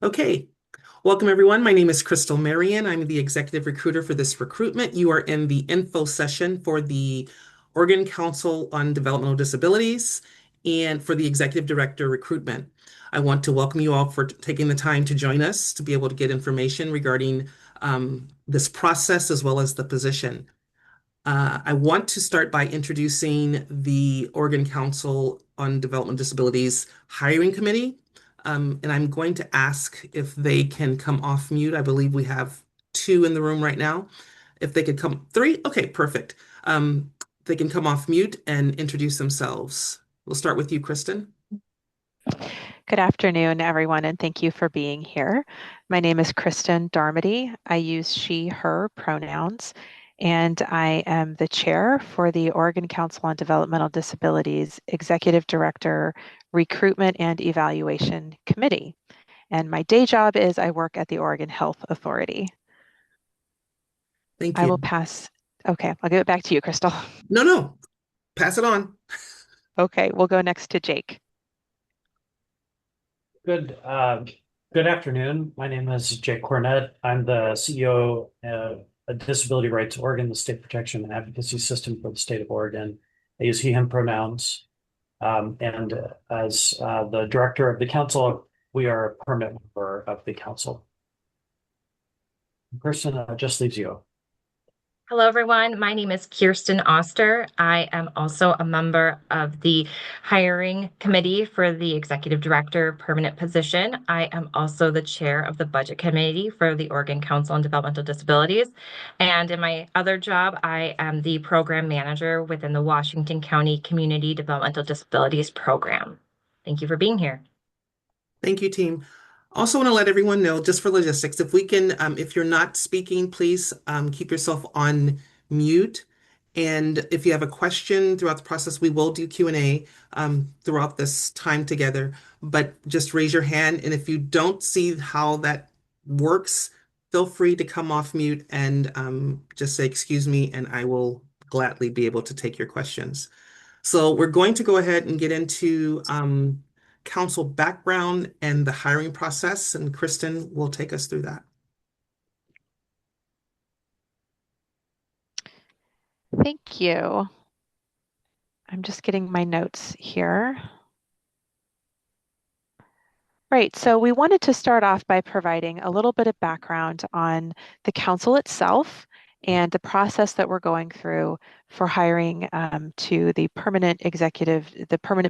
Okay, welcome everyone. My name is Crystal Marion. I'm the executive recruiter for this recruitment. You are in the info session for the Oregon Council on Developmental Disabilities and for the executive director recruitment. I want to welcome you all for taking the time to join us to be able to get information regarding this process as well as the position. I want to start by introducing the Oregon Council on Developmental Disabilities Hiring Committee. And I'm going to ask if they can come off mute. I believe we have two in the room right now. If they could come, three? Okay, perfect. They can come off mute and introduce themselves. We'll start with you, Kristen. Good afternoon, everyone, and thank you for being here. My name is Kristen Darmody. I use she, her pronouns, and I am the chair for the Oregon Council on Developmental Disabilities Executive Director Recruitment and Evaluation Committee. And my day job is I work at the Oregon Health Authority. Thank I will you. pass. Okay, I'll give it back to you, Crystal. No, no, pass it on. Okay, we'll go next to Jake. Good, good afternoon. My name is Jake Cornett. I'm the CEO of Disability Rights Oregon, the state protection and advocacy system for the state of Oregon. I use he, him pronouns. And as the director of the council, we are a permanent member of the council. The person just leaves you. Hello, everyone. My name is Kirsten Oster. I am also a member of the hiring committee for the executive director permanent position. I am also the chair of the budget committee for the Oregon Council on Developmental Disabilities. And in my other job, I am the program manager within the Washington County Community Developmental Disabilities Program. Thank you for being here. Thank you, team. Also want to let everyone know, just for logistics, if we can, if you're not speaking, please keep yourself on mute. And if you have a question throughout the process, we will do Q&A throughout this time together. But just raise your hand. And if you don't see how that works, feel free to come off mute and just say, excuse me, and I will gladly be able to take your questions. So we're going to go ahead and get into council background and the hiring process, and Kristen will take us through that. Thank you. I'm just getting my notes here. Right, so we wanted to start off by providing a little bit of background on the council itself and the process that we're going through for hiring to the permanent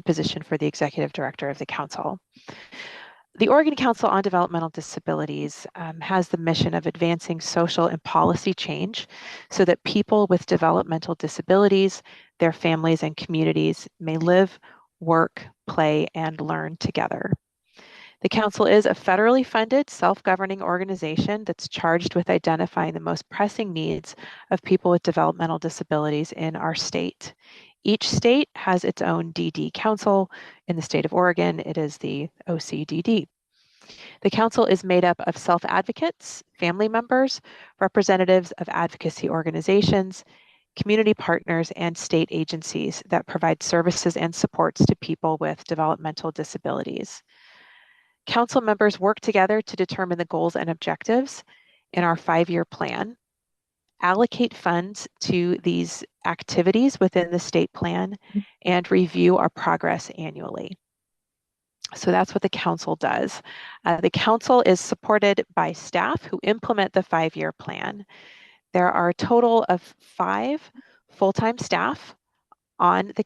position for the executive director of the council. The Oregon Council on Developmental Disabilities has the mission of advancing social and policy change so that people with developmental disabilities, their families and communities may live, work, play, and learn together. The council is a federally funded, self-governing organization that's charged with identifying the most pressing needs of people with developmental disabilities in our state. Each state has its own DD council. In the state of Oregon, it is the OCDD. The council is made up of self-advocates, family members, representatives of advocacy organizations, community partners, and state agencies that provide services and supports to people with developmental disabilities. Council members work together to determine the goals and objectives in our 5-year plan, allocate funds to these activities within the state plan, and review our progress annually. So that's what the council does. The council is supported by staff who implement the 5-year plan. There are a total of 5 full-time staff on the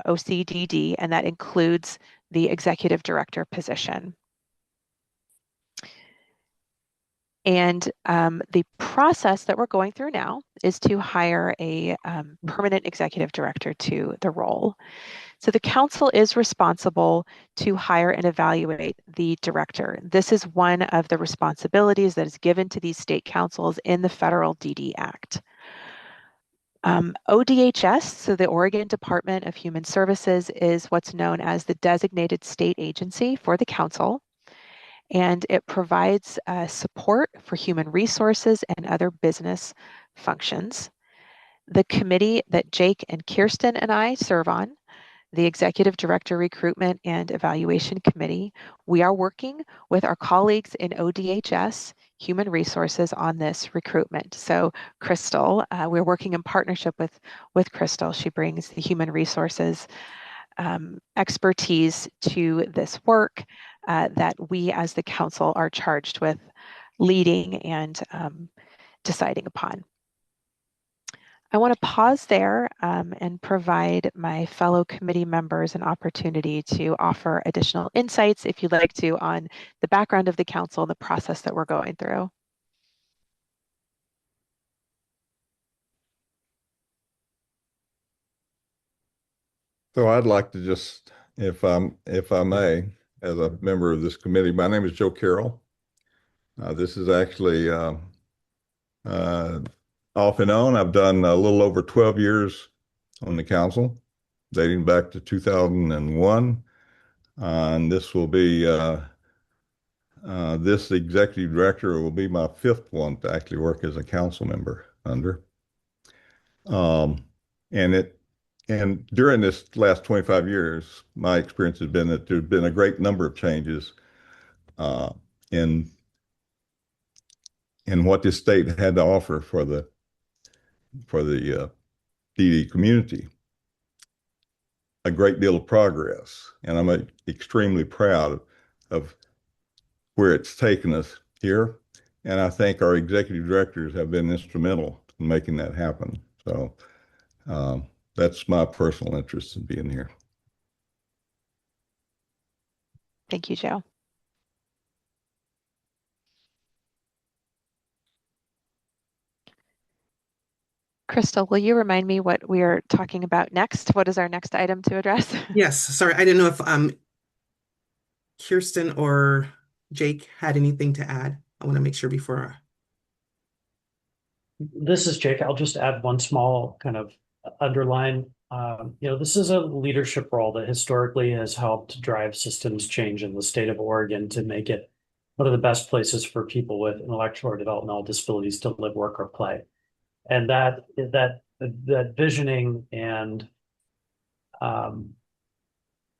OCDD, and that includes the executive director position. And the process that we're going through now is to hire a permanent executive director to the role. So the council is responsible to hire and evaluate the director. This is one of the responsibilities that is given to these state councils in the federal DD Act. ODHS, so the Oregon Department of Human Services, is what's known as the designated state agency for the council, and it provides support for human resources and other business functions. The committee that Jake and Kirsten and I serve on the Executive Director Recruitment and Evaluation Committee, we are working with our colleagues in ODHS, Human Resources, on this recruitment. So Crystal, we're working in partnership with Crystal. She brings the Human Resources expertise to this work that we as the council are charged with leading and deciding upon. I want to pause there and provide my fellow committee members an opportunity to offer additional insights, if you'd like to, on the background of the council and the process that we're going through. So I'd like to just, if I may, as a member of this committee, my name is Joe Carroll. This is actually uh, off and on. I've done a little over 12 years on the council, dating back to 2001. And this will be this executive director will be my fifth one to actually work as a council member under. Um, and it and during this last 25 years, my experience has been that there's been a great number of changes uh, in what this state had to offer for the DD community. A great deal of progress, and I'm extremely proud of where it's taken us here. And I think our executive directors have been instrumental in making that happen. So that's my personal interest in being here. Thank you, Joe. Crystal, will you remind me what we are talking about next? What is our next item to address? Yes, sorry, I didn't know if Kirsten or Jake had anything to add. I want to make sure before. This is Jake. I'll just add one small kind of underline. This is a leadership role that historically has helped drive systems change in the state of Oregon to make it one of the best places for people with intellectual or developmental disabilities to live, work, or play. And that visioning and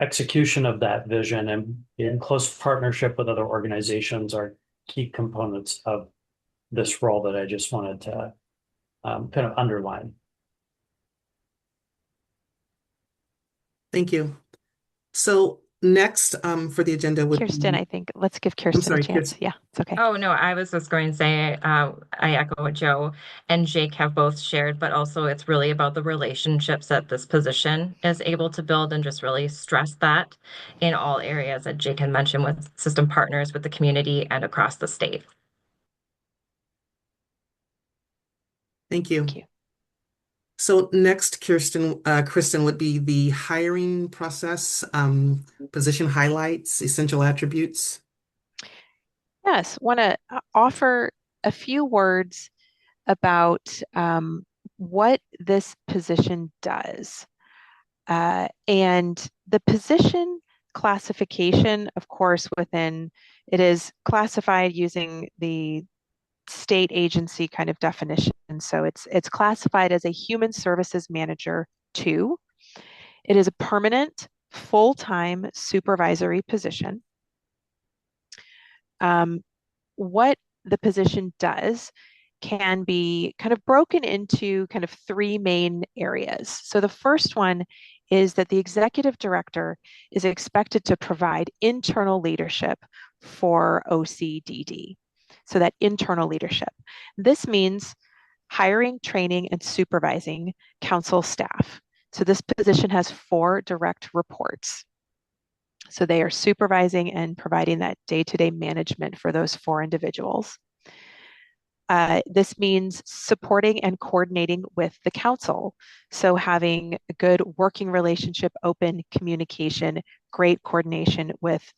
execution of that vision and in close partnership with other organizations are key components of this role that I just wanted to kind of underline. Thank you. So next for the agenda would Kirsten, be, I think let's give Kirsten a chance. Kirsten. Yeah, it's okay. Oh, no, I was just going to say, I echo what Joe and Jake have both shared, but also it's really about the relationships that this position is able to build and just really stress that in all areas that Jake had mentioned with system partners, with the community and across the state. Thank you. Thank you. So next, Kristen would be the hiring process, position highlights, essential attributes. Yes, want to offer a few words about what this position does. And the position classification, of course, within it is classified using the state agency kind of definition. So it's classified as a human services manager 2. It is a permanent, full-time supervisory position. What the position does can be kind of broken into kind of 3 main areas. So the first one is that the executive director is expected to provide internal leadership for OCDD. So that internal leadership. This means hiring, training, and supervising council staff. So this position has 4 direct reports. So they are supervising and providing that day-to-day management for those 4 individuals. This means supporting and coordinating with the council. So having a good working relationship, open communication, great coordination with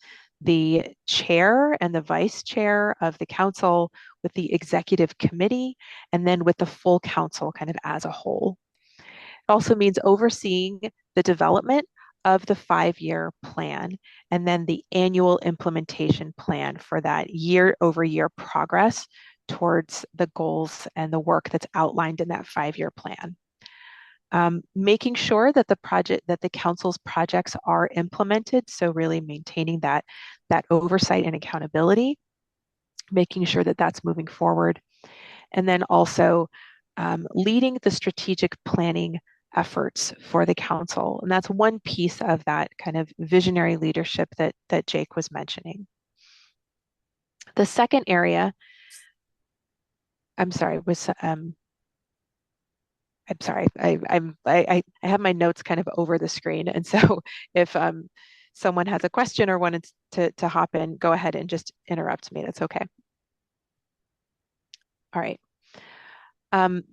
the chair and the vice chair of the council, with the executive committee, and then with the full council kind of as a whole. It also means overseeing the development of the 5-year plan and then the annual implementation plan for that year-over-year progress towards the goals and the work that's outlined in that 5-year plan. Making sure that the council's projects are implemented. So really maintaining that oversight and accountability, making sure that that's moving forward. And then also leading the strategic planning efforts for the council. And that's one piece of that kind of visionary leadership that Jake was mentioning. The second area, I'm sorry, I have my notes kind of over the screen, and so if someone has a question or wanted to hop in, go ahead and just interrupt me. That's okay. All right.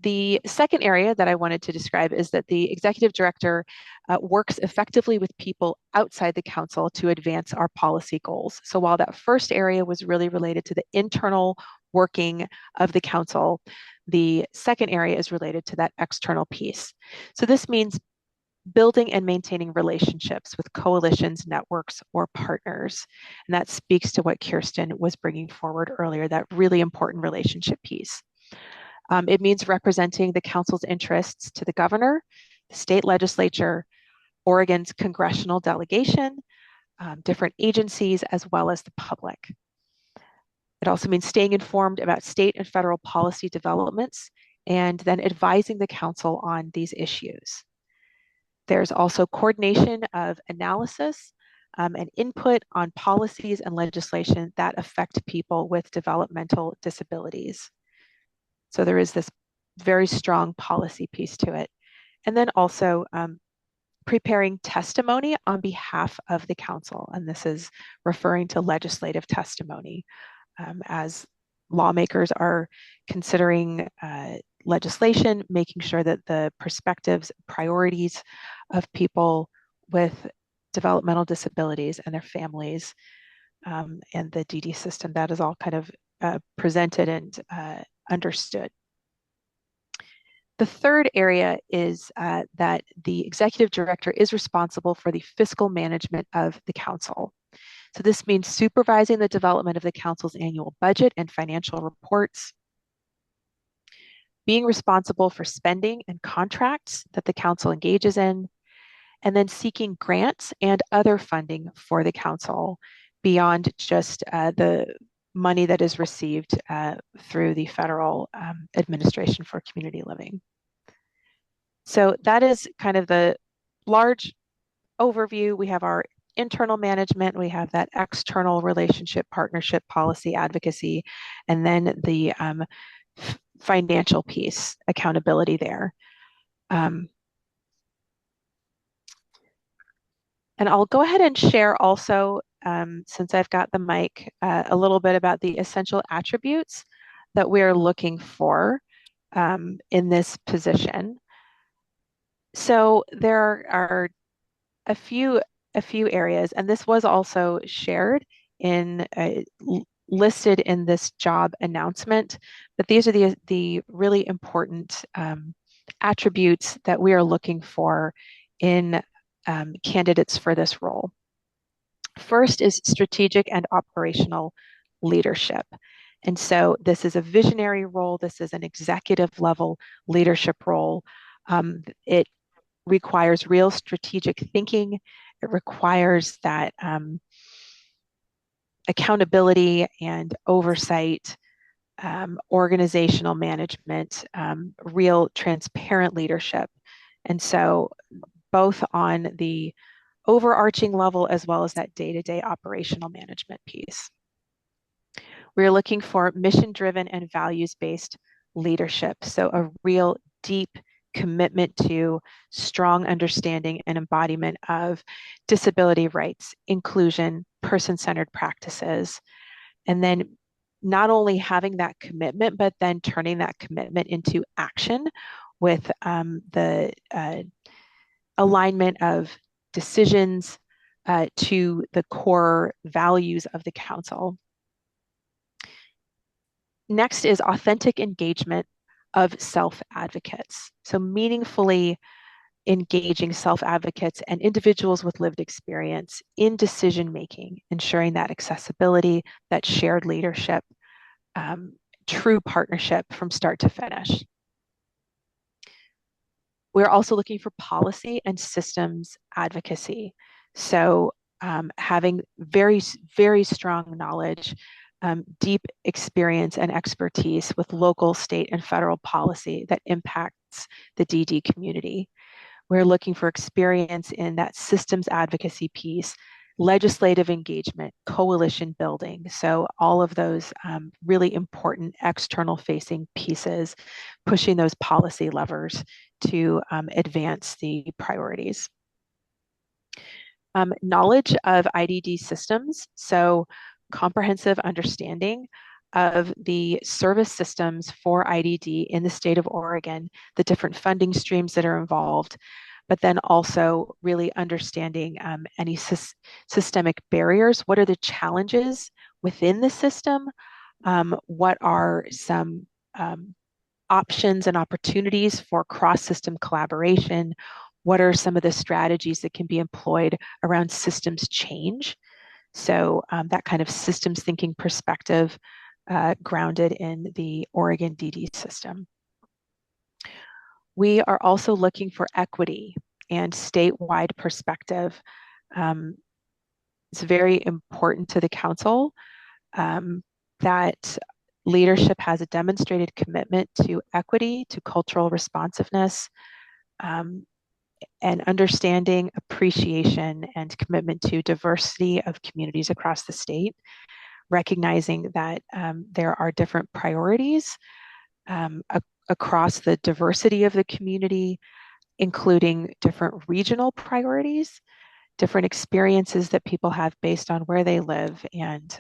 The second area that I wanted to describe is that the executive director works effectively with people outside the council to advance our policy goals. So while that first area was really related to the internal working of the council, the second area is related to that external piece. So this means building and maintaining relationships with coalitions, networks, or partners. And that speaks to what Kirsten was bringing forward earlier, that really important relationship piece. It means representing the council's interests to the governor, the state legislature, Oregon's congressional delegation, different agencies, as well as the public. It also means staying informed about state and federal policy developments and then advising the council on these issues. There's also coordination of analysis and input on policies and legislation that affect people with developmental disabilities. So there is this very strong policy piece to it. And then also preparing testimony on behalf of the council. And this is referring to legislative testimony as lawmakers are considering legislation, making sure that the perspectives, priorities of people with developmental disabilities and their families and the DD system, that is all kind of presented and understood. The third area is that the executive director is responsible for the fiscal management of the council. So this means supervising the development of the council's annual budget and financial reports, being responsible for spending and contracts that the council engages in, and then seeking grants and other funding for the council beyond just the money that is received through the Federal Administration for Community Living. So that is kind of the large overview. We have our internal management, we have that external relationship, partnership, policy, advocacy, and then the financial piece, accountability there. And I'll go ahead and share also, since I've got the mic, a little bit about the essential attributes that we're looking for in this position. So there are a few areas, and this was also shared in listed in this job announcement, but these are the really important attributes that we are looking for in candidates for this role. First is strategic and operational leadership. And so this is a visionary role. This is an executive level leadership role. It requires real strategic thinking. It requires that accountability and oversight, organizational management, real transparent leadership. And so both on the overarching level as well as that day-to-day operational management piece. We're looking for mission-driven and values-based leadership. So a real deep commitment to strong understanding and embodiment of disability rights, inclusion, person-centered practices, and then not only having that commitment, but then turning that commitment into action with the alignment of decisions to the core values of the council. Next is authentic engagement of self-advocates. So meaningfully engaging self-advocates and individuals with lived experience in decision-making, ensuring that accessibility, that shared leadership, true partnership from start to finish. We're also looking for policy and systems advocacy. So having very, very strong knowledge, deep experience and expertise with local, state, and federal policy that impacts the DD community. We're looking for experience in that systems advocacy piece, legislative engagement, coalition building. So all of those really important external facing pieces, pushing those policy levers to advance the priorities. Knowledge of IDD systems, so comprehensive understanding of the service systems for IDD in the state of Oregon, the different funding streams that are involved, but then also really understanding any systemic barriers. What are the challenges within the system? What are some options and opportunities for cross-system collaboration? What are some of the strategies that can be employed around systems change? So that kind of systems thinking perspective grounded in the Oregon DD system. We are also looking for equity and statewide perspective. It's very important to the council that leadership has a demonstrated commitment to equity, to cultural responsiveness, and understanding, appreciation, and commitment to diversity of communities across the state, recognizing that there are different priorities across the diversity of the community, including different regional priorities, different experiences that people have based on where they live and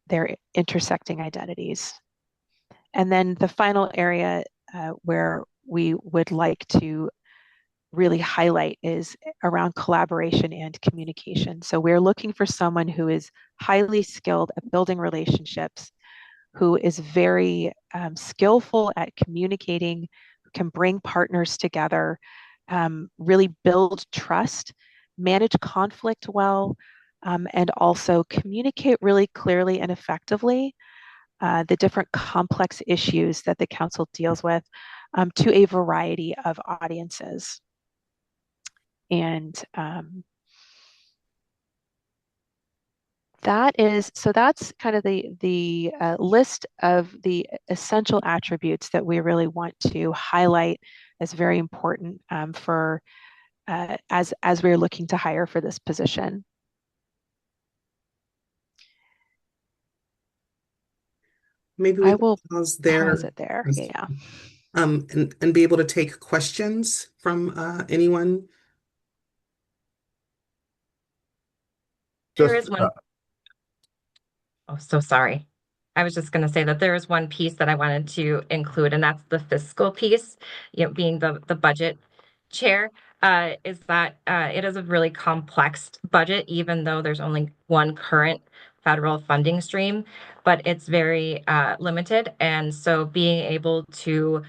their intersecting identities. And then the final area where we would like to really highlight is around collaboration and communication. So we're looking for someone who is highly skilled at building relationships, who is very skillful at communicating, who can bring partners together, really build trust, manage conflict well, and also communicate really clearly and effectively the different complex issues that the council deals with to a variety of audiences. And that's kind of the list of the essential attributes that we really want to highlight as very important for as we're looking to hire for this position. Maybe I we will can pause there. pause it there. Yeah. And be able to take questions from anyone. There is one. Oh, so sorry. I was just going to say that there is one piece that I wanted to include, and that's the fiscal piece, being the budget chair, is that it is a really complex budget, even though there's only one current federal funding stream, but it's very limited. And so being able to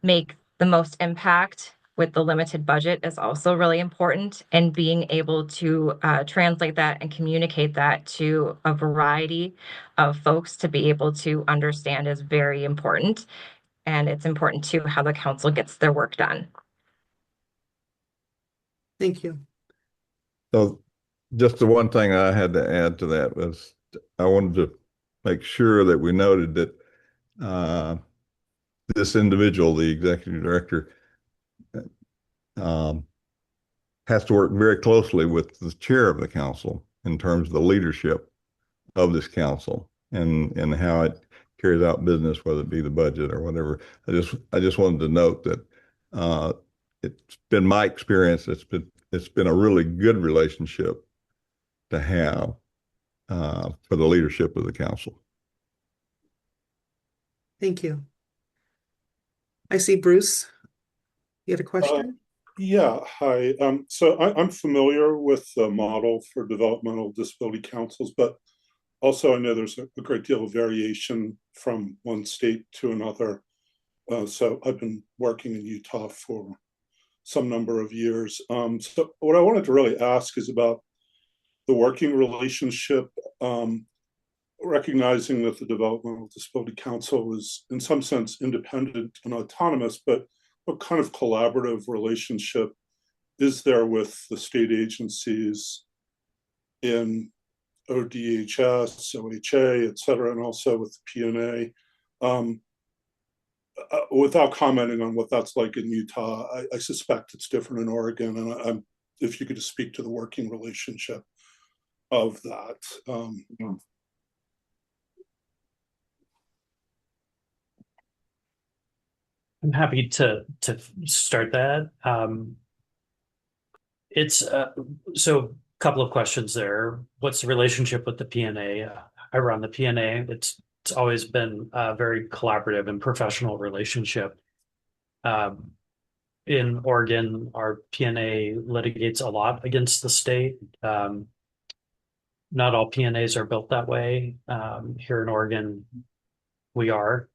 make the most impact with the limited budget is also really important, and being able to translate that and communicate that to a variety of folks to be able to understand is very important. And it's important too how the council gets their work done. Thank you. So just the one thing I had to add to that was I wanted to make sure that we noted that this individual, the executive director, has to work very closely with the chair of the council in terms of the leadership of this council and how it carries out business, whether it be the budget or whatever. I just wanted to note that it's been my experience. It's been a really good relationship to have for the leadership of the council. Thank you. I see Bruce. You had a question? Yeah, hi. So I'm familiar with the model for developmental disability councils, but also I know there's a great deal of variation from one state to another. So I've been working in Utah for some number of years. So what I wanted to really ask is about the working relationship, recognizing that the Developmental Disability Council is in some sense independent and autonomous, but what kind of collaborative relationship is there with the state agencies in ODHS, OHA, et cetera, and also with the PNA? Without commenting on what that's like in Utah, I suspect it's different in Oregon. And if you could just speak to the working relationship of that. I'm happy to start that. It's so a couple of questions there. What's the relationship with the PNA? I run the PNA. It's always been a very collaborative and professional relationship. In Oregon, our PNA litigates a lot against the state. Not all PNAs are built that way. Here in Oregon, we are.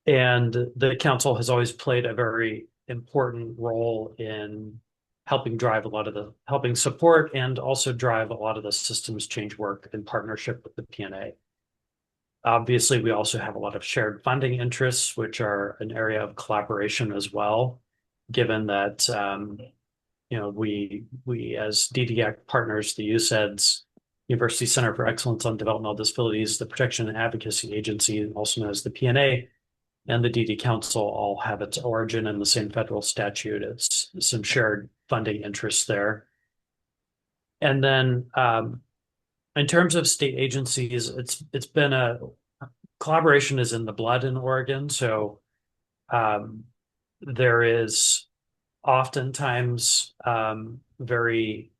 And the council has always played a very important role in helping support and also drive a lot of the systems change work in partnership with the PNA. Obviously, we also have a lot of shared funding interests, which are an area of collaboration as well, given that we as DDAC partners, the UCEDS, University Center for Excellence on Developmental Disabilities, the Protection and Advocacy Agency, also known as the PNA, and the DD Council all have its origin in the same federal statute. It's some shared funding interests there. And then in terms of state agencies, it's been a collaboration is in the blood in Oregon. So there is oftentimes very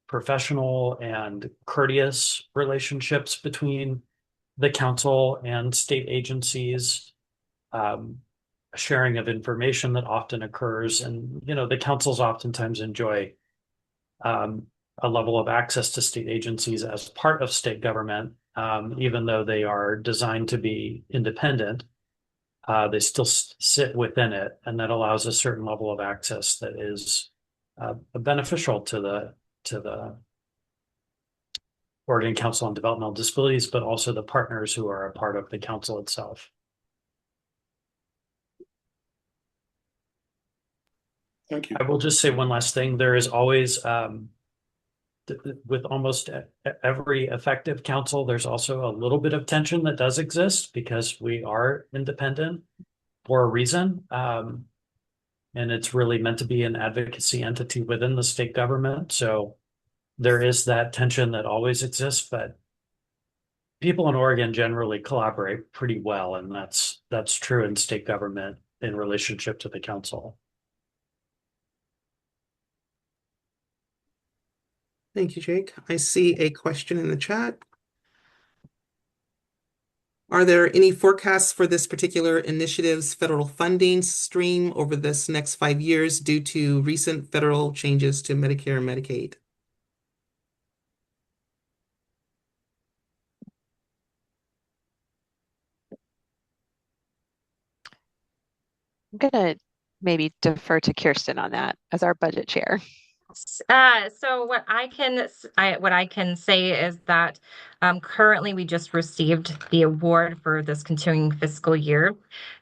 professional and courteous relationships between the council and state agencies, sharing of information that often occurs. And, the councils oftentimes enjoy a level of access to state agencies as part of state government, even though they are designed to be independent. They still sit within it, and that allows a certain level of access that is beneficial to the Oregon Council on Developmental Disabilities, but also the partners who are a part of the council itself. Thank you. I will just say one last thing. There is always, with almost every effective council, there's also a little bit of tension that does exist because we are independent for a reason. And it's really meant to be an advocacy entity within the state government. So there is that tension that always exists, but people in Oregon generally collaborate pretty well, and that's true in state government in relationship to the council. Thank you, Jake. I see a question in the chat. Are there any forecasts for this particular initiative's federal funding stream over this next 5 years due to recent federal changes to Medicare and Medicaid? I'm going to maybe defer to Kirsten on that as our budget chair. So what I can say is that currently we just received the award for this continuing fiscal year,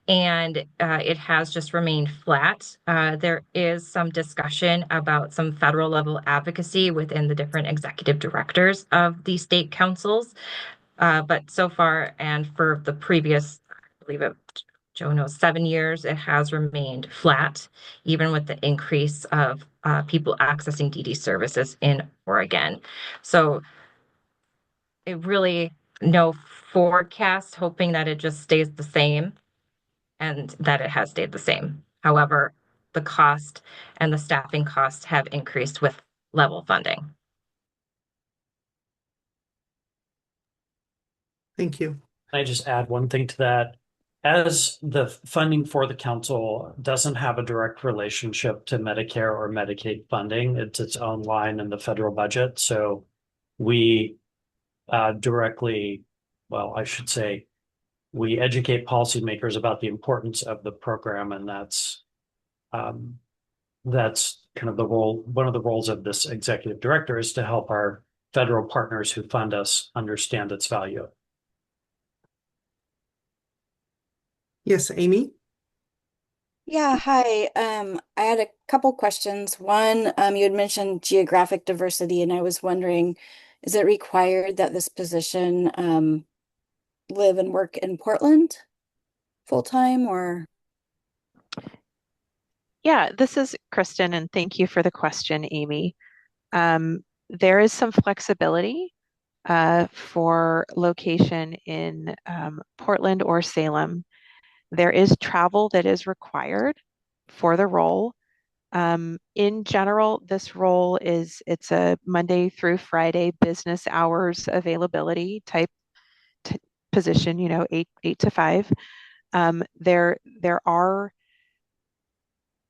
and it has just remained flat. There is some discussion about some federal level advocacy within the different executive directors of the state councils, but so far and for the previous, I believe it, Joe knows, 7 years, it has remained flat, even with the increase of people accessing DD services in Oregon. So it really no forecast, hoping that it just stays the same, and that it has stayed the same. However, the cost and the staffing costs have increased with level funding. Thank you. Can I just add one thing to that? As the funding for the council doesn't have a direct relationship to Medicare or Medicaid funding, it's its own line in the federal budget. So we directly, well, I should say, we educate policymakers about the importance of the program, and that's kind of the role. One of the roles of this executive director is to help our federal partners who fund us understand its value. Yes, Amy? Yeah, hi. I had a couple questions. One, you had mentioned geographic diversity, and I was wondering, is it required that this position live and work in Portland full time or? Yeah, this is Kristen, and thank you for the question, Amy. There is some flexibility for location in Portland or Salem. There is travel that is required for the role. In general, this role it's a Monday through Friday business hours availability type t position, 8 to 5. There are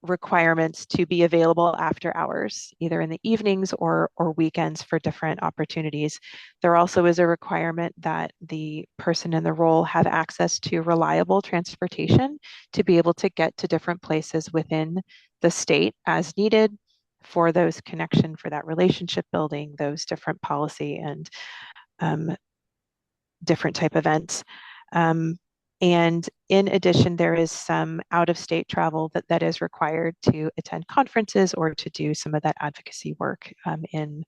requirements to be available after hours, either in the evenings or weekends for different opportunities. There also is a requirement that the person in the role have access to reliable transportation to be able to get to different places within the state as needed for those connection, for that relationship building, those different policy and um, different type events. Um, and in addition, there is some out of state travel that is required to attend conferences or to do some of that advocacy work in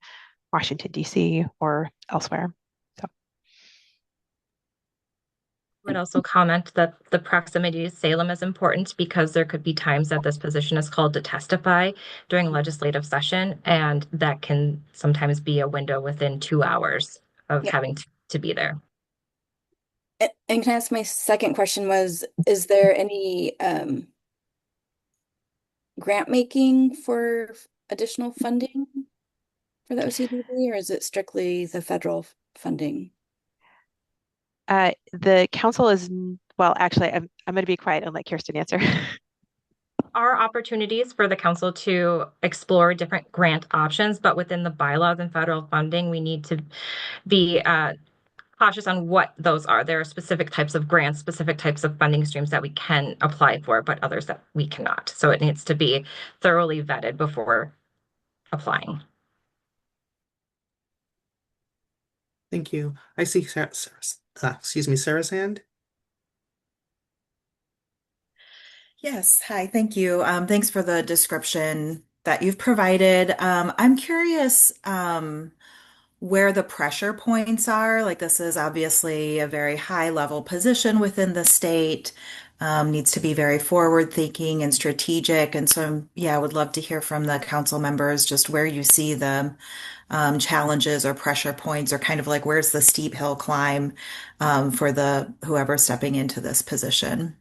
Washington, D.C. or elsewhere. So, I would also comment that the proximity to Salem is important because there could be times that this position is called to testify during legislative session, and that can sometimes be a window within 2 hours of Yeah. having to be there. And can I ask my second question was, is there any grant making for additional funding for the OCDD, or is it strictly the federal funding? the council is, well, actually, I'm going to be quiet and let Kirsten answer. Are opportunities for the council to explore different grant options, but within the bylaws and federal funding, we need to be cautious on what those are. There are specific types of grants, specific types of funding streams that we can apply for, but others that we cannot. So it needs to be thoroughly vetted before applying. Thank you. I see Sarah's hand. Yes, hi, thank you. Thanks for the description that you've provided. I'm curious where the pressure points are. Like, this is obviously a very high level position within the state, needs to be very forward thinking and strategic. And so, yeah, I would love to hear from the council members just where you see the challenges or pressure points, or kind of like where's the steep hill climb for the whoever stepping into this position.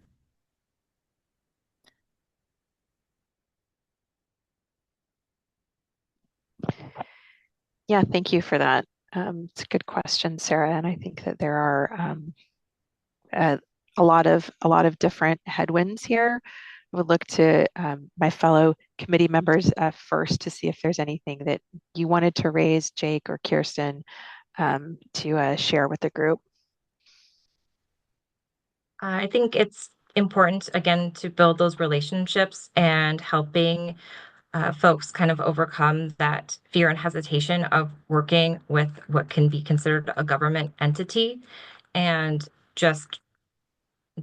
Yeah, thank you for that. It's a good question, Sarah, and I think that there are a, a lot of different headwinds here. I would look to my fellow committee members first to see if there's anything that you wanted to raise, Jake or Kirsten, to share with the group. I think it's important, again, to build those relationships and helping folks kind of overcome that fear and hesitation of working with what can be considered a government entity, and just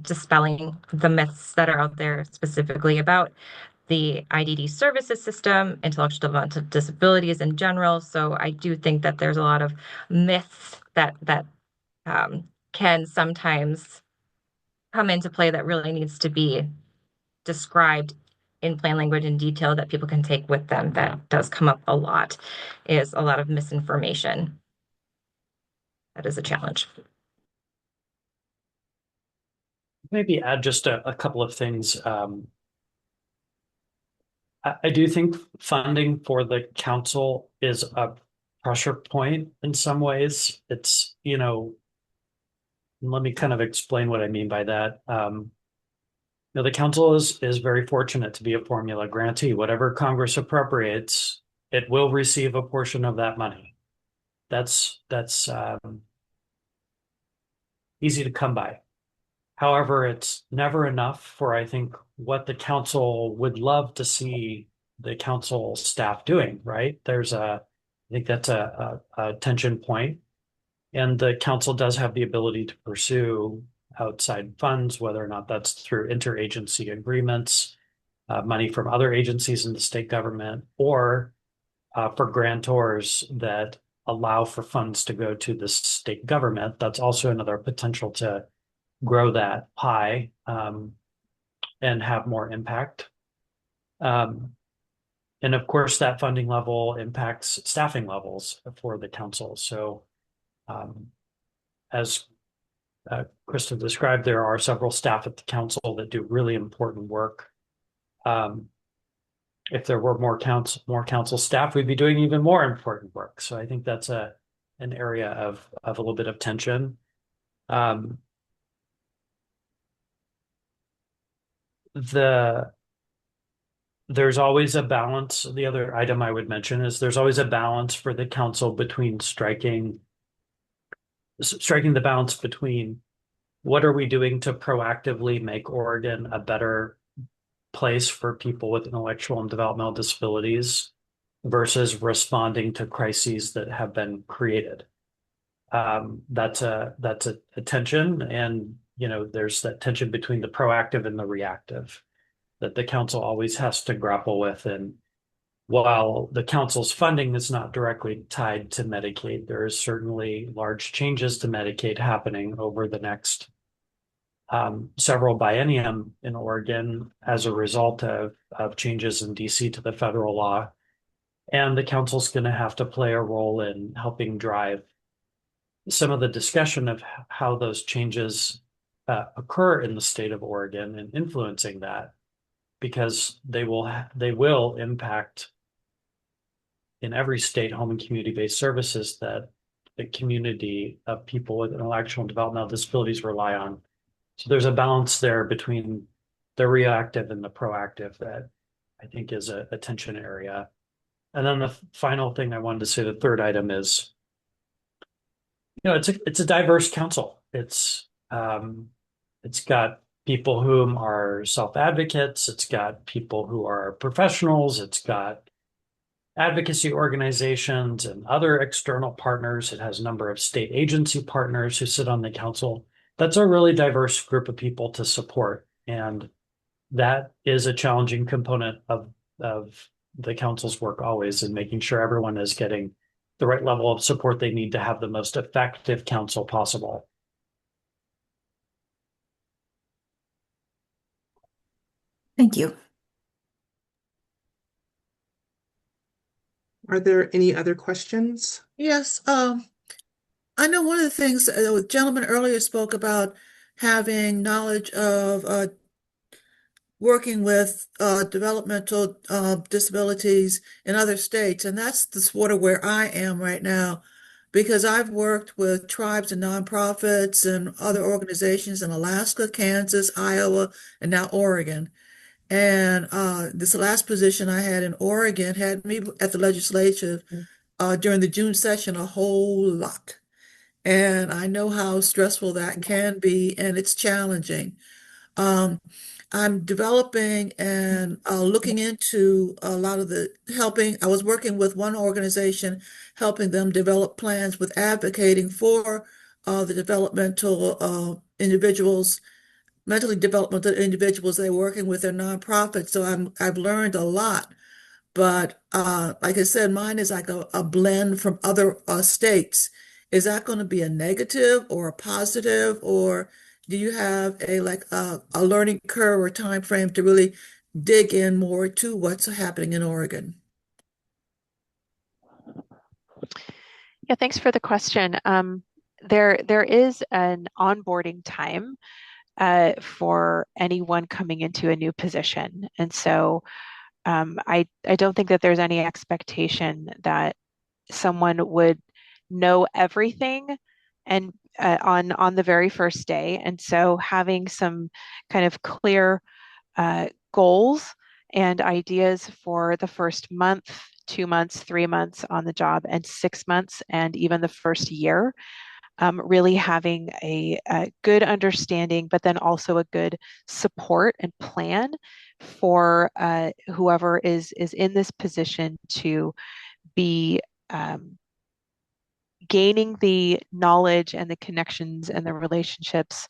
dispelling the myths that are out there specifically about the IDD services system, intellectual developmental disabilities in general. So I do think that there's a lot of myths that can sometimes come into play that really needs to be described in plain language and detail that people can take with them. That does come up a lot, is a lot of misinformation. That is a challenge. Maybe add just a couple of things. I do think funding for the council is a pressure point in some ways. Let me kind of explain what I mean by that. The council is very fortunate to be a formula grantee. Whatever Congress appropriates, it will receive a portion of that money. That's easy to come by. However, it's never enough for, I think, what the council would love to see the council staff doing, right? I think that's a tension point. And the council does have the ability to pursue outside funds, whether or not that's through interagency agreements. money from other agencies in the state government, or for grantors that allow for funds to go to the state government. That's also another potential to grow that pie and have more impact. And of course, that funding level impacts staffing levels for the council. So as Krista described, there are several staff at the council that do really important work. If there were more council staff, we'd be doing even more important work. So I think that's an area of a little bit of tension. There's always a balance. The other item I would mention is there's always a balance for the council between striking the balance between what are we doing to proactively make Oregon a better place for people with intellectual and developmental disabilities versus responding to crises that have been created. That's a tension, and there's that tension between the proactive and the reactive that the council always has to grapple with. And while the council's funding is not directly tied to Medicaid, there is certainly large changes to Medicaid happening over the next several biennium in Oregon as a result of changes in DC to the federal law. And the council's going to have to play a role in helping drive some of the discussion of how those changes occur in the state of Oregon and influencing that, because they will impact in every state home and community-based services that the community of people with intellectual and developmental disabilities rely on. So there's a balance there between the reactive and the proactive that I think is a tension area. And then the final thing I wanted to say, the third item is, it's a diverse council. It's got people whom are self-advocates. It's got people who are professionals. It's got advocacy organizations and other external partners. It has a number of state agency partners who sit on the council. That's a really diverse group of people to support. And that is a challenging component of the council's work always, in making sure everyone is getting the right level of support they need to have the most effective council possible. Thank you. Are there any other questions? Yes, I know one of the things the gentleman earlier spoke about having knowledge of working with developmental disabilities in other states, and that's the sort of where I am right now, because I've worked with tribes and nonprofits and other organizations in Alaska, Kansas, Iowa, and now Oregon. And this last position I had in Oregon had me at the legislature during the June session a whole lot. And I know how stressful that can be, and it's challenging. Um, I'm developing and looking into a lot of the helping. I was working with one organization, helping them develop plans with advocating for the developmental individuals, mentally developmental individuals they're working with their nonprofit. So I've learned a lot. But like I said, mine is like a blend from other states. Is that going to be a negative or a positive, or do you have a learning curve or time frame to really dig in more to what's happening in Oregon? Yeah, thanks for the question. There is an onboarding time for anyone coming into a new position. And so I don't think that there's any expectation that someone would know everything and on the very first day. And so having some kind of clear goals and ideas for the first month, 2 months, 3 months on the job, and 6 months, and even the first year, really having a good understanding, but then also a good support and plan for whoever is in this position to be gaining the knowledge and the connections and the relationships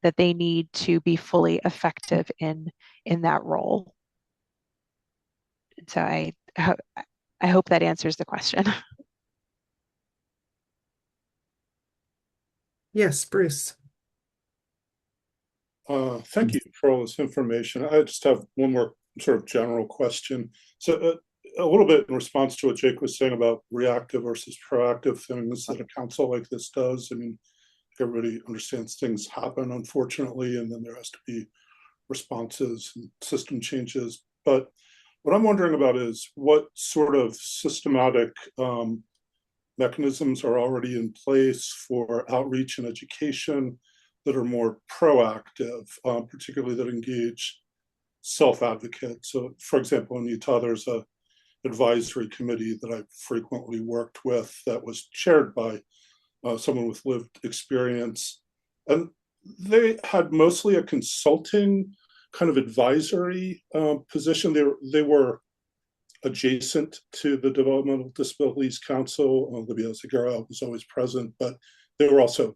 that they need to be fully effective in that role. So I hope that answers the question. Yes, Bruce. Thank you for all this information. I just have one more sort of general question. So a little bit in response to what Jake was saying about reactive versus proactive things that a council like this does. I mean, everybody understands things happen, unfortunately, and then there has to be responses and system changes. But what I'm wondering about is what sort of systematic mechanisms are already in place for outreach and education that are more proactive, particularly that engage self-advocates. So, for example, in Utah, there's a advisory committee that I've frequently worked with that was chaired by someone with lived experience. And they had mostly a consulting kind of advisory position. They were adjacent to the Developmental Disabilities Council. Olivia Zagara was always present, but they were also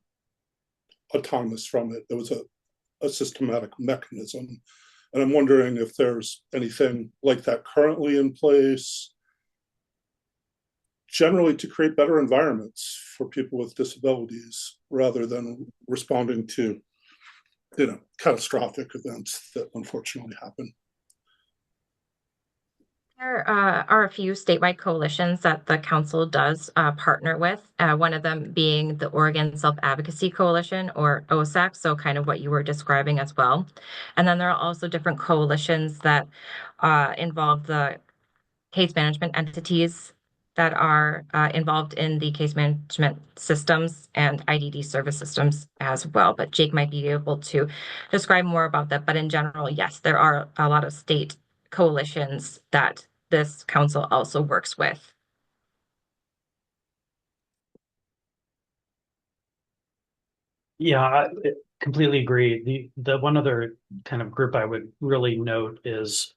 autonomous from it. There was a systematic mechanism. And I'm wondering if there's anything like that currently in place, generally to create better environments for people with disabilities rather than responding to, catastrophic events that unfortunately happen. There are a few statewide coalitions that the council does partner with, one of them being the Oregon Self-Advocacy Coalition, or OSAC, so kind of what you were describing as well. And then there are also different coalitions that involve the case management entities that are involved in the case management systems and IDD service systems as well. But Jake might be able to describe more about that. But in general, yes, there are a lot of state coalitions that this council also works with. Yeah, I completely agree. The one other kind of group I would really note is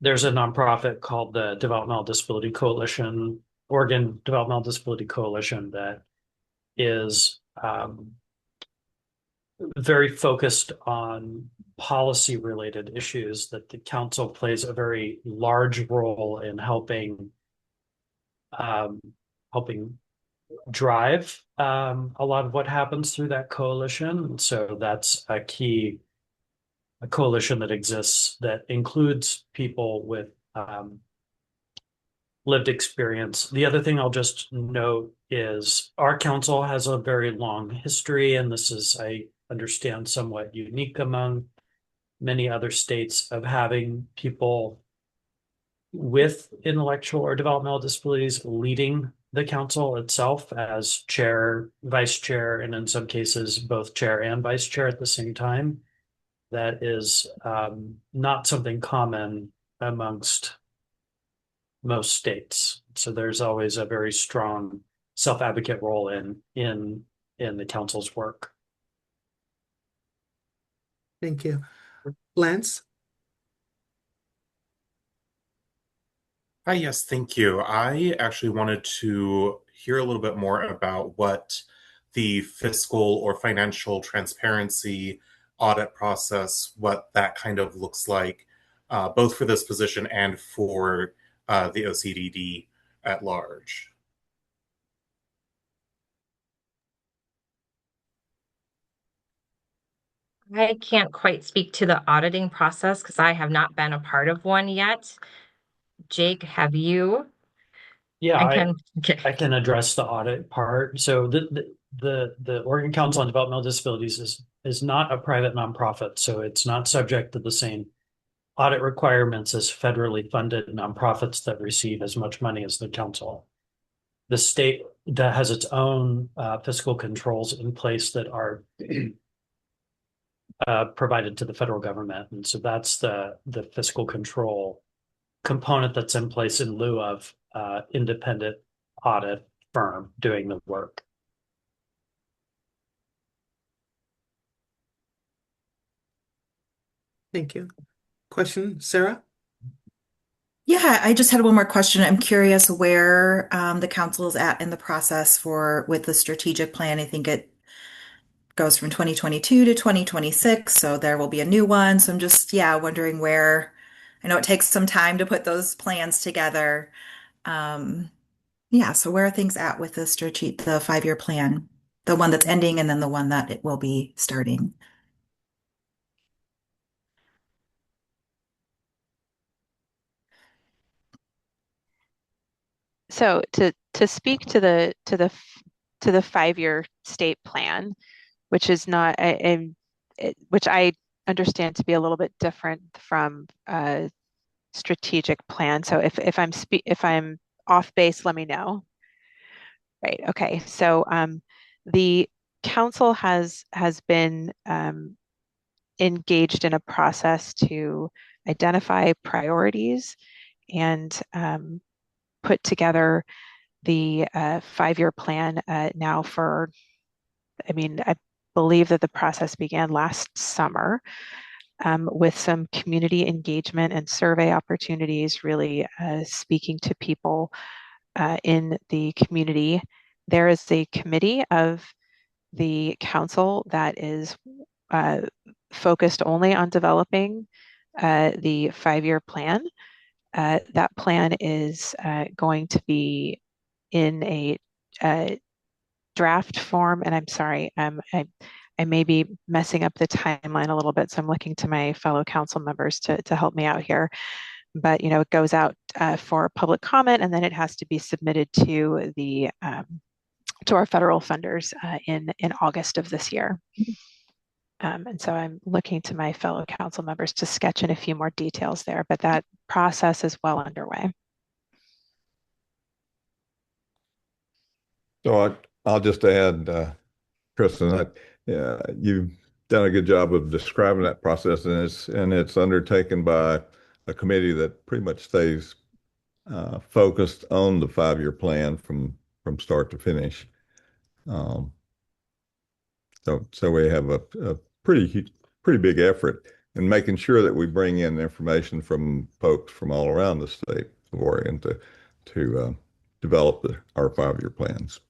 there's a nonprofit called the Developmental Disability Coalition, Oregon Developmental Disability Coalition, that is very focused on policy related issues, that the council plays a very large role in helping drive a lot of what happens through that coalition. So that's a coalition that exists that includes people with lived experience. The other thing I'll just note is our council has a very long history, and this is, I understand, somewhat unique among many other states, of having people with intellectual or developmental disabilities leading the council itself as chair, vice chair, and in some cases, both chair and vice chair at the same time. That is not something common amongst most states. So there's always a very strong self-advocate role in the council's work. Thank you. Lance? Hi, yes, thank you. I actually wanted to hear a little bit more about what the fiscal or financial transparency audit process, what that kind of looks like, both for this position and for the OCDD at large. I can't quite speak to the auditing process because I have not been a part of one yet. Jake, have you? Yeah, Okay. I can address the audit part. So the Oregon Council on Developmental Disabilities is not a private nonprofit, so it's not subject to the same audit requirements as federally funded nonprofits that receive as much money as the council. The state that has its own fiscal controls in place that are provided to the federal government, and so that's the fiscal control component that's in place in lieu of independent audit firm doing the work. Thank you. Question, Sarah? Yeah, I just had one more question. I'm curious where the council is at in the process with the strategic plan. I think it goes from 2022 to 2026, so there will be a new one. So I'm just, yeah, wondering where I know it takes some time to put those plans together. Um, yeah, so where are things at with the 5-year plan? The one that's ending and then the one that it will be starting. So to speak to the 5-year state plan, which is not which I understand to be a little bit different from a strategic plan. So if I'm off base, let me know. Right. Okay. So the council has been engaged in a process to identify priorities and put together the 5-year plan now for, I mean, I believe that the process began last summer with some community engagement and survey opportunities, really speaking to people in the community. There is a committee of the council that is uh, focused only on developing the 5-year plan. That plan is going to be in a draft form, and I'm sorry, I may be messing up the timeline a little bit, so I'm looking to my fellow council members to help me out here. But it goes out for public comment, and then it has to be submitted to the to our federal funders in August of this year. And so I'm looking to my fellow council members to sketch in a few more details there, but that process is well underway. So I'll just add, Kristen, that you've done a good job of describing that process, and it's undertaken by a committee that pretty much stays focused on the 5-year plan from start to finish. Um, so we have a pretty big effort in making sure that we bring in information from folks from all around the state of Oregon to develop our 5-year plans.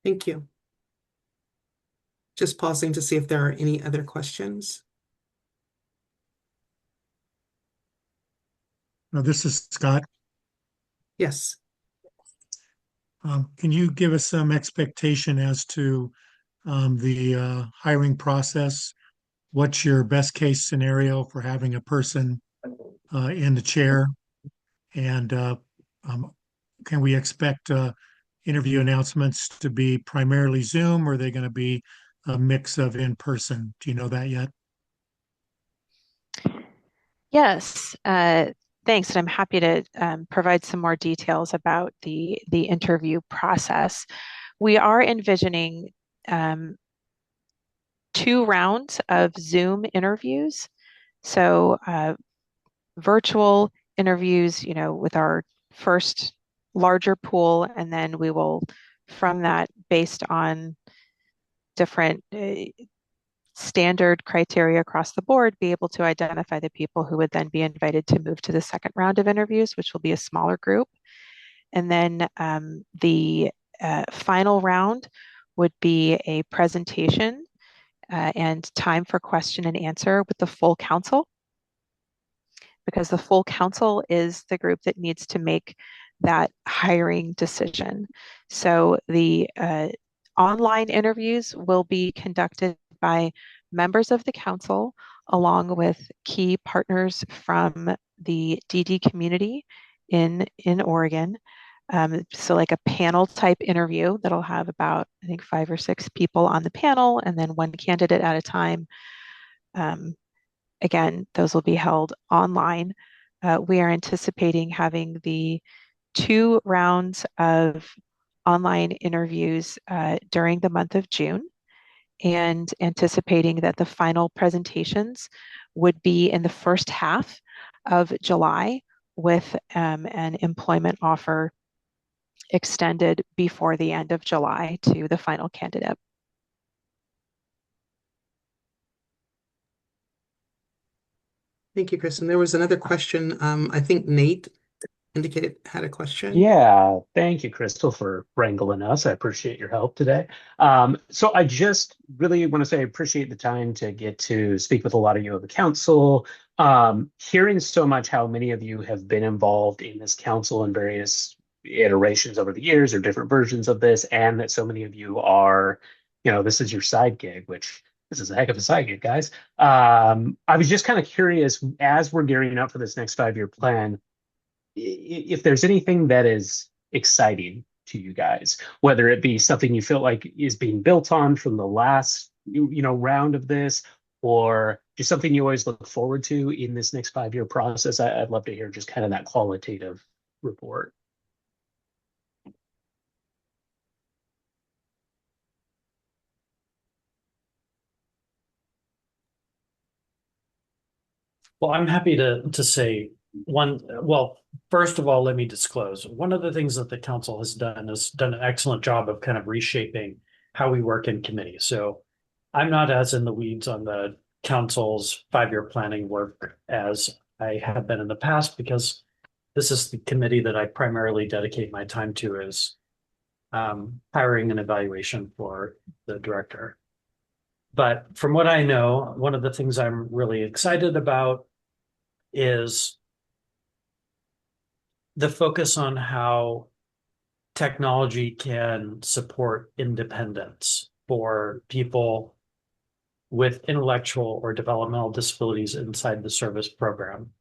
Thank you. Just pausing to see if there are any other questions. Now, this is Scott. Yes. Can you give us some expectation as to the hiring process? What's your best case scenario for having a person in the chair? And can we expect interview announcements to be primarily Zoom, or are they going to be a mix of in person? Do you know that yet? Yes, thanks. And I'm happy to provide some more details about the interview process. We are envisioning um, 2 rounds of Zoom interviews. So virtual interviews, with our first larger pool, and then we will, from that, based on different standard criteria across the board, be able to identify the people who would then be invited to move to the second round of interviews, which will be a smaller group. And then the final round would be a presentation and time for question and answer with the full council, because the full council is the group that needs to make that hiring decision. So the online interviews will be conducted by members of the council along with key partners from the DD community in Oregon. So like a panel type interview that'll have about, I think, 5 or 6 people on the panel and then one candidate at a time. Again, those will be held online. We are anticipating having the 2 rounds of online interviews during the month of June, and anticipating that the final presentations would be in the first half of July, with an employment offer extended before the end of July to the final candidate. Thank you, Kristen. There was another question. I think Nate indicated had a question. Yeah, thank you, Crystal, for wrangling us. I appreciate your help today. So I just really want to say I appreciate the time to get to speak with a lot of you of the council. Hearing so much how many of you have been involved in this council in various iterations over the years or different versions of this, and that so many of you are, this is your side gig, which this is a heck of a side gig, guys. I was just kind of curious as we're gearing up for this next 5-year plan if there's anything that is exciting to you guys, whether it be something you feel like is being built on from the last round of this, or just something you always look forward to in this next 5-year process. I'd love to hear just kind of that qualitative report. Well, I'm happy to say one. Well, first of all, let me disclose one of the things that the council has done an excellent job of kind of reshaping how we work in committee. So I'm not as in the weeds on the council's 5-year planning work as I have been in the past because this is the committee that I primarily dedicate my time to is hiring and evaluation for the director. But from what I know, one of the things I'm really excited about is the focus on how technology can support independence for people with intellectual or developmental disabilities inside the service program.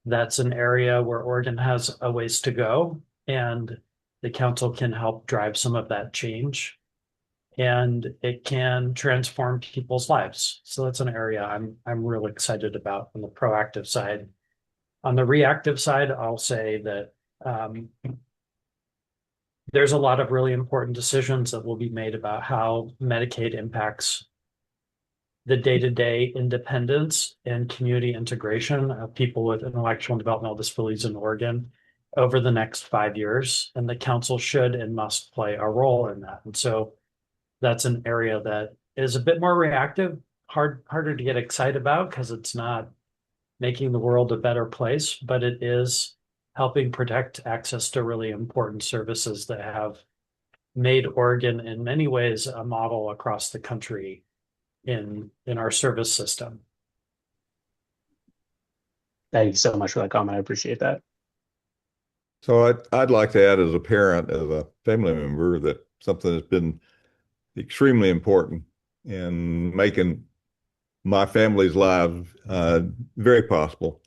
That's an area where Oregon has a ways to go, and the council can help drive some of that change, and it can transform people's lives. So that's an area I'm real excited about on the proactive side. On the reactive side, I'll say that there's a lot of really important decisions that will be made about how Medicaid impacts the day-to-day independence and community integration of people with intellectual and developmental disabilities in Oregon over the next 5 years. And the council should and must play a role in that. And so that's an area that is a bit more reactive, harder to get excited about because it's not making the world a better place, but it is helping protect access to really important services that have made Oregon in many ways a model across the country in our service system. Thank you so much for that comment. I appreciate that. So I'd like to add as a parent, as a family member, that something that's been extremely important in making my family's lives very possible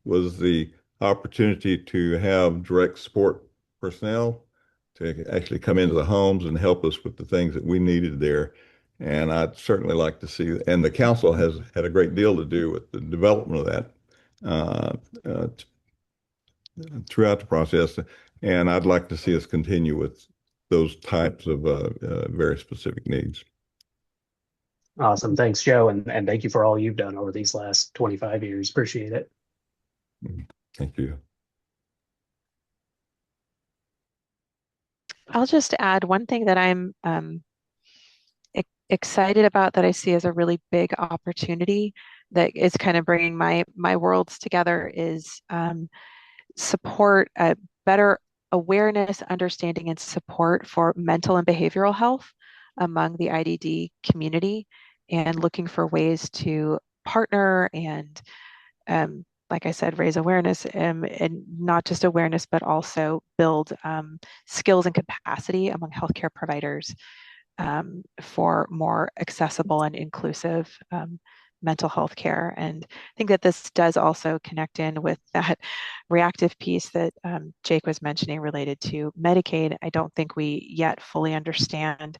was the opportunity to have direct support personnel to actually come into the homes and help us with the things that we needed there. And I'd certainly like to see, and the council has had a great deal to do with the development of that uh, uh, throughout the process. And I'd like to see us continue with those types of very specific needs. Awesome. Thanks, Joe. And thank you for all you've done over these last 25 years. Appreciate it. Thank you. I'll just add one thing that I'm excited about that I see as a really big opportunity that is kind of bringing my worlds together is support, better awareness, understanding, and support for mental and behavioral health among the IDD community, and looking for ways to partner and, like I said, raise awareness, and not just awareness, but also build skills and capacity among healthcare providers for more accessible and inclusive mental health care. And I think that this does also connect in with that reactive piece that Jake was mentioning related to Medicaid. I don't think we yet fully understand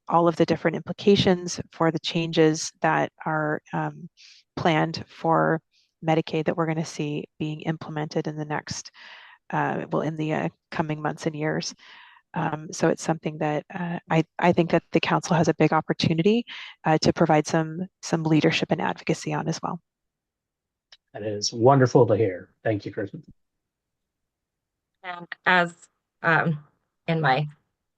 all of the different implications for the changes that are planned for Medicaid that we're going to see being implemented in the next, in the coming months and years. So it's something that I think that the council has a big opportunity to provide some leadership and advocacy on as well. That is wonderful to hear. Thank you, Kristen. And as in my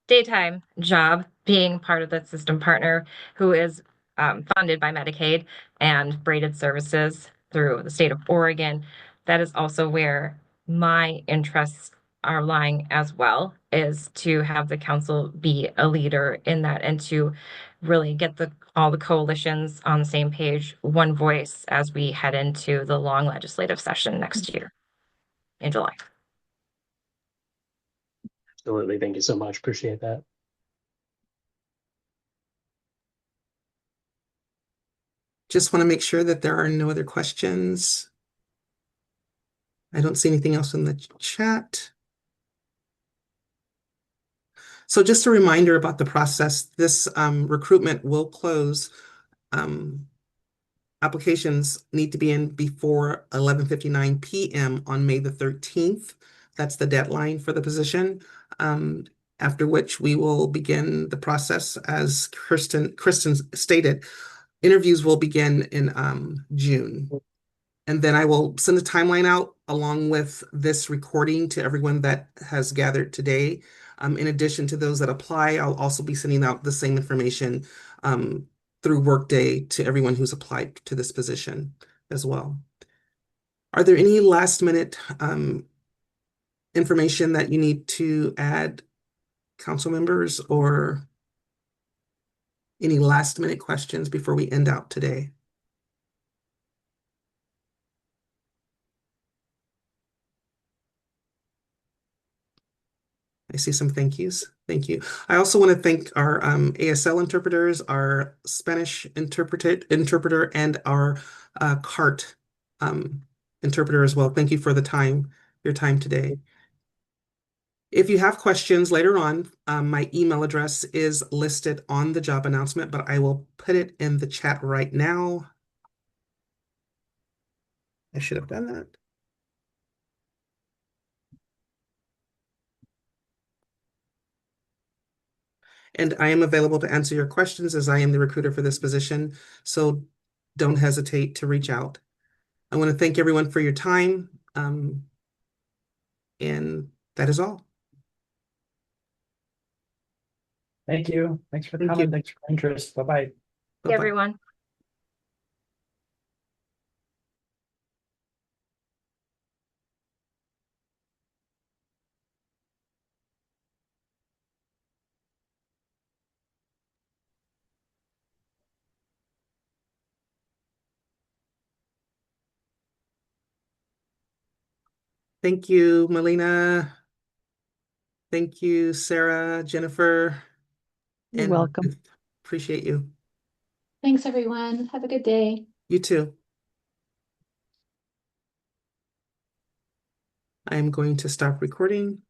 daytime job, being part of the system partner who is funded by Medicaid and braided services through the state of Oregon, that is also where my interests are lying as well, is to have the council be a leader in that and to really get all the coalitions on the same page, one voice as we head into the long legislative session next year in July. Absolutely. Thank you so much. Appreciate that. Just want to make sure that there are no other questions. I don't see anything else in the chat. So just a reminder about the process, this recruitment will close. Applications need to be in before 11:59 p.m. on May the 13th. That's the deadline for the position. After which we will begin the process, as Kristen stated. Interviews will begin in June. And then I will send a timeline out along with this recording to everyone that has gathered today. In addition to those that apply, I'll also be sending out the same information through Workday to everyone who's applied to this position as well. Are there any last minute information that you need to add, council members, or any last minute questions before we end out today? I see some thank yous. Thank you. I also want to thank our ASL interpreters, our Spanish interpreter, and our CART interpreter as well. Thank you for your time today. If you have questions later on, my email address is listed on the job announcement, but I will put it in the chat right now. I should have done that. And I am available to answer your questions as I am the recruiter for this position. So don't hesitate to reach out. I want to thank everyone for your time. And that is all. Thank you. Thanks for Thank coming. you. Thanks for interest. Bye-bye. Bye-bye. Everyone. Thank you, Melina. Thank you, Sarah, Jennifer. You're and welcome. Appreciate you. Thanks, everyone. Have a good day. You too. I am going to stop recording.